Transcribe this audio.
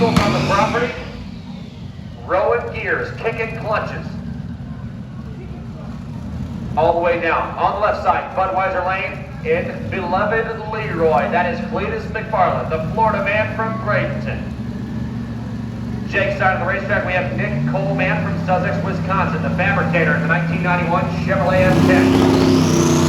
vehicles on the property. Rowing gears, kicking clutches. All the way down. On the left side, Budweiser Lane, in beloved Leroy. That is Cleetus McFarland, the Florida man from Bradenton. Jake's side of the racetrack, we have Nick Coleman from Sussex, Wisconsin, the fabricator of the 1991 Chevrolet S10.